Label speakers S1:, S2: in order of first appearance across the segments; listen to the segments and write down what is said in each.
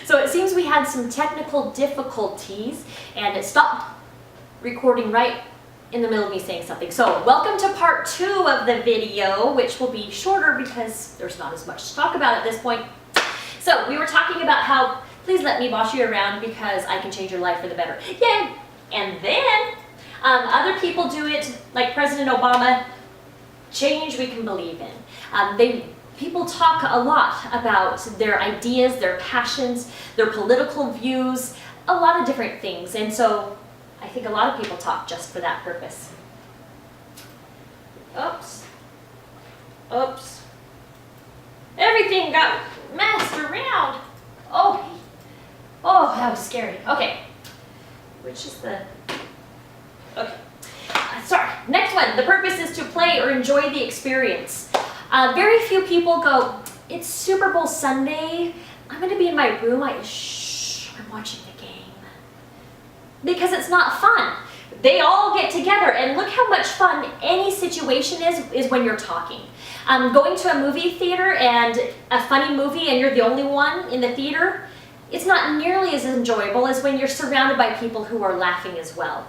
S1: So it seems we had some technical difficulties and it stopped recording right in the middle of me saying something. So welcome to part 2 of the video, which will be shorter because there's not as much to talk about at this point. So we were talking about how, please let me boss you around because I can change your life for the better. Yay! And then other people do it, like President Obama. Change we can believe in. People talk a lot about their ideas, their passions, their political views, a lot of different things. And so I think a lot of people talk just for that purpose. Oops. Oops. Everything got messed around. Oh, that was scary. Okay. Which is the... Okay. Sorry. Next one. The purpose is to play or enjoy the experience. Very few people go, it's Super Bowl Sunday. I'm going to be in my room. I'm watching the game. Because it's not fun. They all get together, and look how much fun any situation is when you're talking. Going to a movie theater and a funny movie and you're the only one in the theater, it's not nearly as enjoyable as when you're surrounded by people who are laughing as well.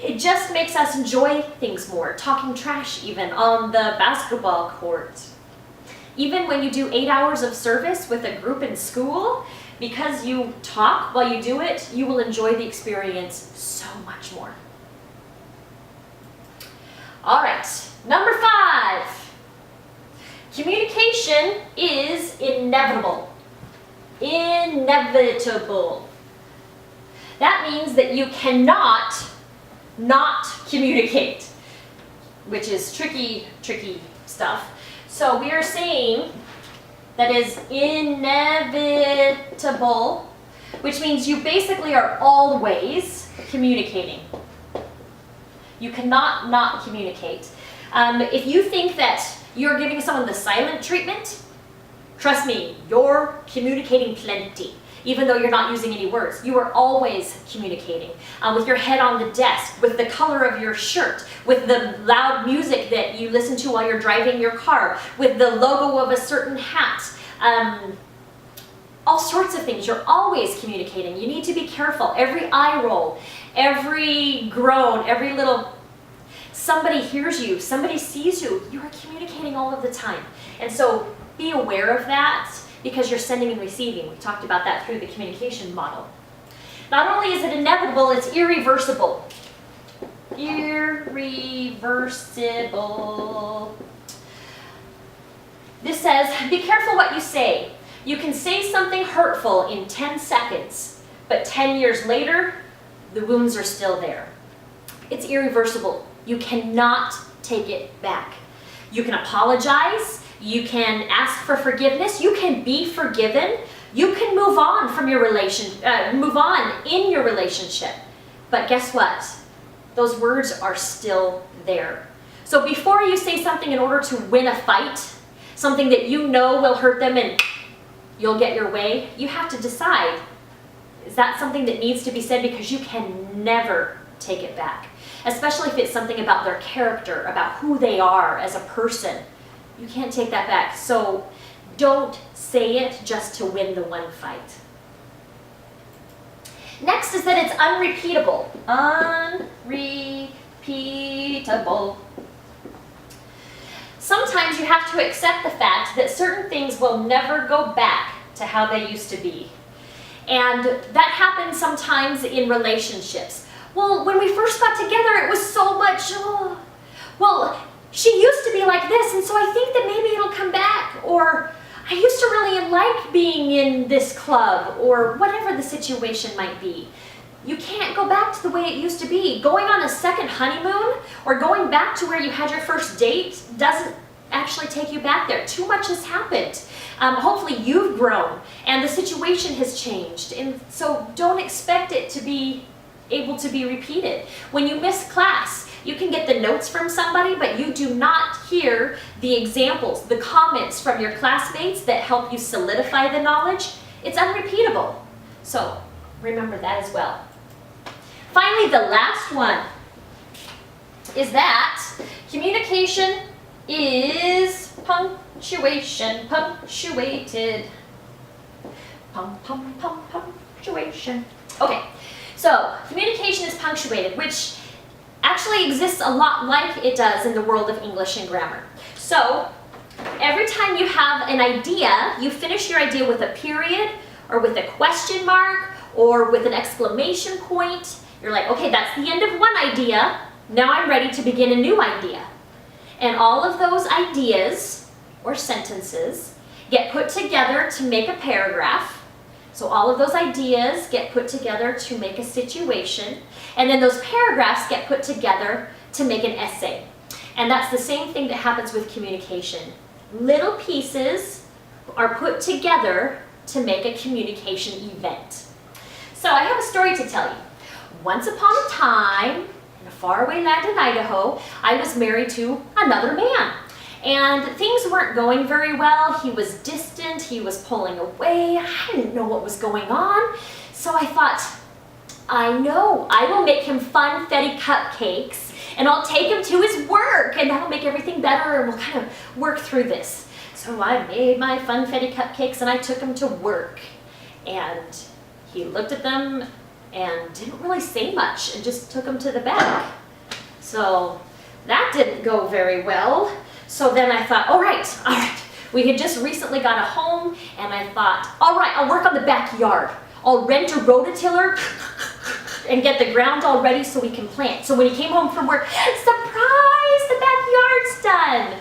S1: It just makes us enjoy things more, talking trash even on the basketball court. Even when you do 8 hours of service with a group in school, because you talk while you do it, you will enjoy the experience so much more. All right, number 5. Communication is inevitable. Inevitable. That means that you cannot not communicate, which is tricky stuff. So we are saying that is inevitable, which means you basically are always communicating. You cannot not communicate. If you think that you're giving someone the silent treatment, trust me, you're communicating plenty. Even though you're not using any words, you are always communicating. With your head on the desk, with the color of your shirt, with the loud music that you listen to while you're driving your car, with the logo of a certain hat, all sorts of things. You're always communicating. You need to be careful. Every eye roll, every groan, every little, somebody hears you, somebody sees you. You are communicating all of the time. And so be aware of that, because you're sending and receiving. We talked about that through the communication model. Not only is it inevitable, it's irreversible. Irreversible. This says, be careful what you say. You can say something hurtful in 10 seconds, but 10 years later, the wounds are still there. It's irreversible. You cannot take it back. You can apologize. You can ask for forgiveness. You can be forgiven. You can move on from your move on in your relationship. But guess what? Those words are still there. So before you say something in order to win a fight, something that you know will hurt them and you'll get your way, you have to decide, is that something that needs to be said? Because you can never take it back. Especially if it's something about their character, about who they are as a person. You can't take that back. So don't say it just to win the one fight. Next is that it's unrepeatable. Unrepeatable. Sometimes you have to accept the fact that certain things will never go back to how they used to be. And that happens sometimes in relationships. Well, when we first got together, it was so much, well, she used to be like this, and so I think that maybe it'll come back. Or I used to really like being in this club, or whatever the situation might be. You can't go back to the way it used to be. Going on a second honeymoon or going back to where you had your first date doesn't actually take you back there. Too much has happened. Hopefully you've grown and the situation has changed. And so don't expect it to be able to be repeated. When you miss class, you can get the notes from somebody, but you do not hear the examples, the comments from your classmates that help you solidify the knowledge. It's unrepeatable. So remember that as well. Finally, the last one is that communication is punctuated. Punctuation. Okay, so communication is punctuated, which actually exists a lot like it does in the world of English and grammar. So every time you have an idea, you finish your idea with a period or with a question mark or with an exclamation point. You're like, okay, that's the end of one idea. Now I'm ready to begin a new idea. And all of those ideas or sentences get put together to make a paragraph. So all of those ideas get put together to make a situation. And then those paragraphs get put together to make an essay. And that's the same thing that happens with communication. Little pieces are put together to make a communication event. So I have a story to tell you. Once upon a time, in a faraway land in Idaho, I was married to another man. And things weren't going very well. He was distant, he was pulling away. I didn't know what was going on. So I thought, I know, I will make him funfetti cupcakes and I'll take him to his work and that'll make everything better and we'll kind of work through this. So I made my funfetti cupcakes and I took him to work. And he looked at them and didn't really say much and just took them to the back. So that didn't go very well. So then I thought, all right. We had just recently got a home and I thought, all right, I'll work on the backyard. I'll rent a rototiller and get the ground all ready so we can plant. So when he came home from work, surprise, the backyard's done.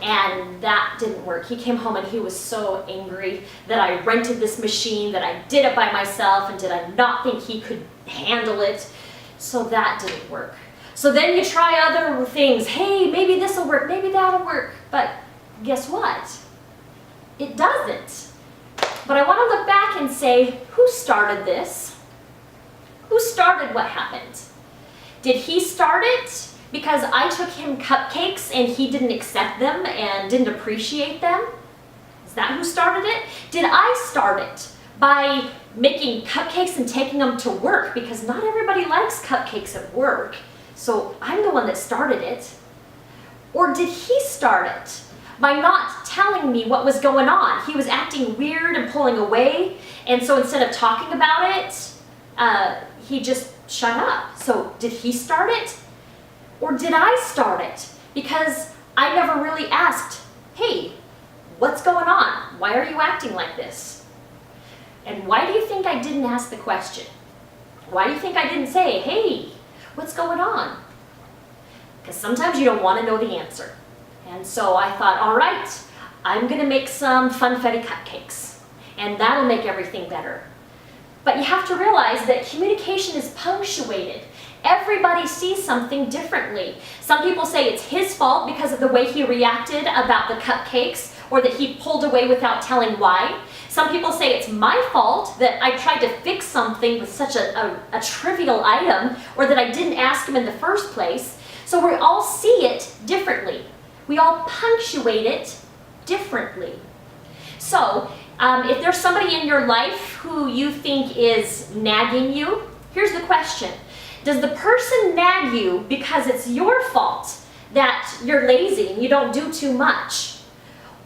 S1: And that didn't work. He came home and he was so angry that I rented this machine, that I did it by myself, and did I not think he could handle it. So that didn't work. So then you try other things. Hey, maybe this will work, maybe that'll work. But guess what? It doesn't. But I want to look back and say, who started this? Who started what happened? Did he start it because I took him cupcakes and he didn't accept them and didn't appreciate them? Is that who started it? Did I start it by making cupcakes and taking them to work? Because not everybody likes cupcakes at work. So I'm the one that started it. Or did he start it by not telling me what was going on? He was acting weird and pulling away, and so instead of talking about it, he just shut up. So did he start it? Or did I start it? Because I never really asked, hey, what's going on? Why are you acting like this? And why do you think I didn't ask the question? Why do you think I didn't say, hey, what's going on? Because sometimes you don't want to know the answer. And so I thought, all right, I'm going to make some funfetti cupcakes, and that'll make everything better. But you have to realize that communication is punctuated. Everybody sees something differently. Some people say it's his fault because of the way he reacted about the cupcakes, or that he pulled away without telling why. Some people say it's my fault that I tried to fix something with such a trivial item, or that I didn't ask him in the first place. So we all see it differently. We all punctuate it differently. So if there's somebody in your life who you think is nagging you, here's the question. Does the person nag you because it's your fault that you're lazy and you don't do too much?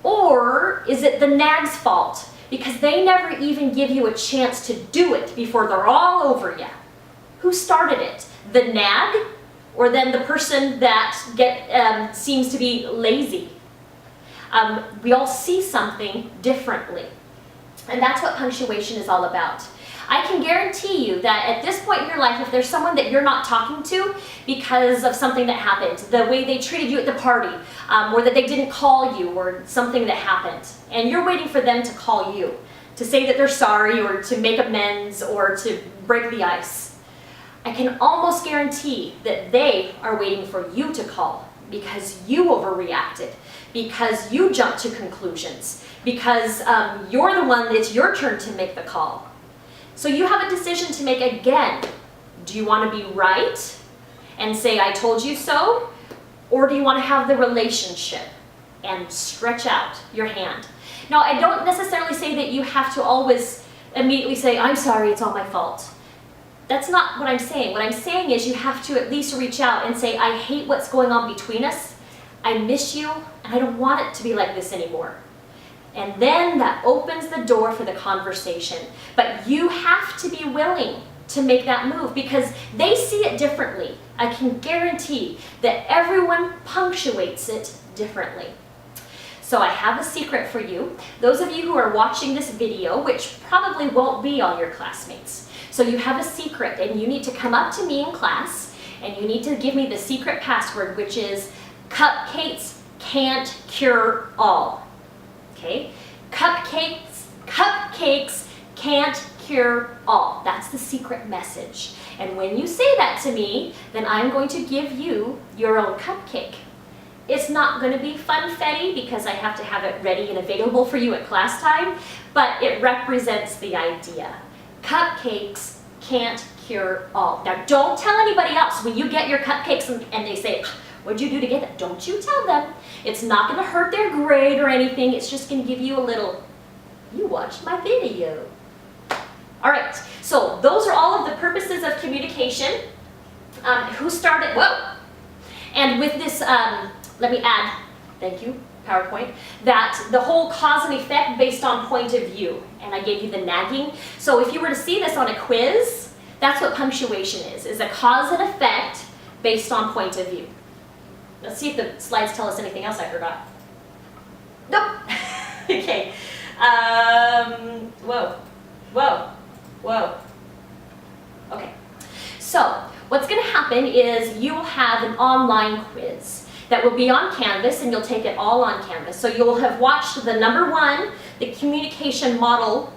S1: Or is it the nag's fault because they never even give you a chance to do it before they're all over you? Who started it? The nag? Or then the person that seems to be lazy? We all see something differently. And that's what punctuation is all about. I can guarantee you that at this point in your life, if there's someone that you're not talking to because of something that happened, the way they treated you at the party, or that they didn't call you, or something that happened, and you're waiting for them to call you, to say that they're sorry, or to make amends, or to break the ice, I can almost guarantee that they are waiting for you to call because you overreacted, because you jumped to conclusions, because you're the one that's your turn to make the call. So you have a decision to make again. Do you want to be right and say, I told you so? Or do you want to have the relationship and stretch out your hand? Now, I don't necessarily say that you have to always immediately say, I'm sorry, it's all my fault. That's not what I'm saying. What I'm saying is you have to at least reach out and say, I hate what's going on between us. I miss you, and I don't want it to be like this anymore. And then that opens the door door for the conversation. But you have to be willing to make that move because they see it differently. I can guarantee that everyone punctuates it differently. So I have a secret for you. Those of you who are watching this video, which probably won't be all your classmates. So you have a secret and you need to come up to me in class and you need to give me the secret password, which is cupcakes can't cure all. Okay? Cupcakes can't cure all. That's the secret message. And when you say that to me, then I'm going to give you your own cupcake. It's not going to be funfetti because I have to have it ready and available for you at class time, but it represents the idea. Cupcakes can't cure all. Now don't tell anybody else when you get your cupcakes and they say, what'd you do to get it? Don't you tell them. It's not going to hurt their grade or anything. It's just going to give you a little, you watched my video. All right, so those are all of the purposes of communication. Who started, whoa! And with this, let me add, thank you, PowerPoint, that the whole cause and effect based on point of view. And I gave you the nagging. So if you were to see this on a quiz, that's what punctuation is a cause and effect based on point of view. Let's see if the slides tell us anything else I forgot. Nope. Okay. Whoa. Okay. So what's going to happen is you will have an online quiz that will be on Canvas, and you'll take it all on Canvas. So you'll have watched the number 1, the communication model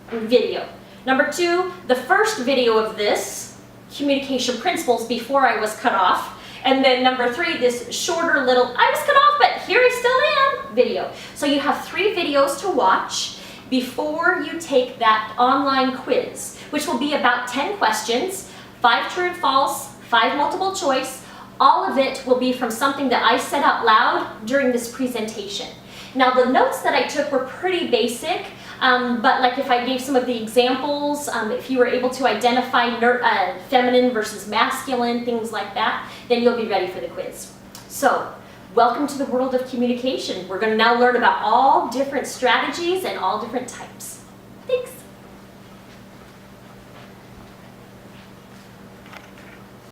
S1: video. Number 2, the first video of this, communication principles before I was cut off. And then number 3, this shorter little, I was cut off, but here I still am, video. So you have 3 videos to watch before you take that online quiz, which will be about 10 questions, 5 true and false, 5 multiple choice. All of it will be from something that I said out loud during this presentation. Now the notes that I took were pretty basic, but like if I gave some of the examples, if you were able to identify feminine versus masculine, things like that, then you'll be ready for the quiz. So, welcome to the world of communication. We're going to now learn about all different strategies and all different types.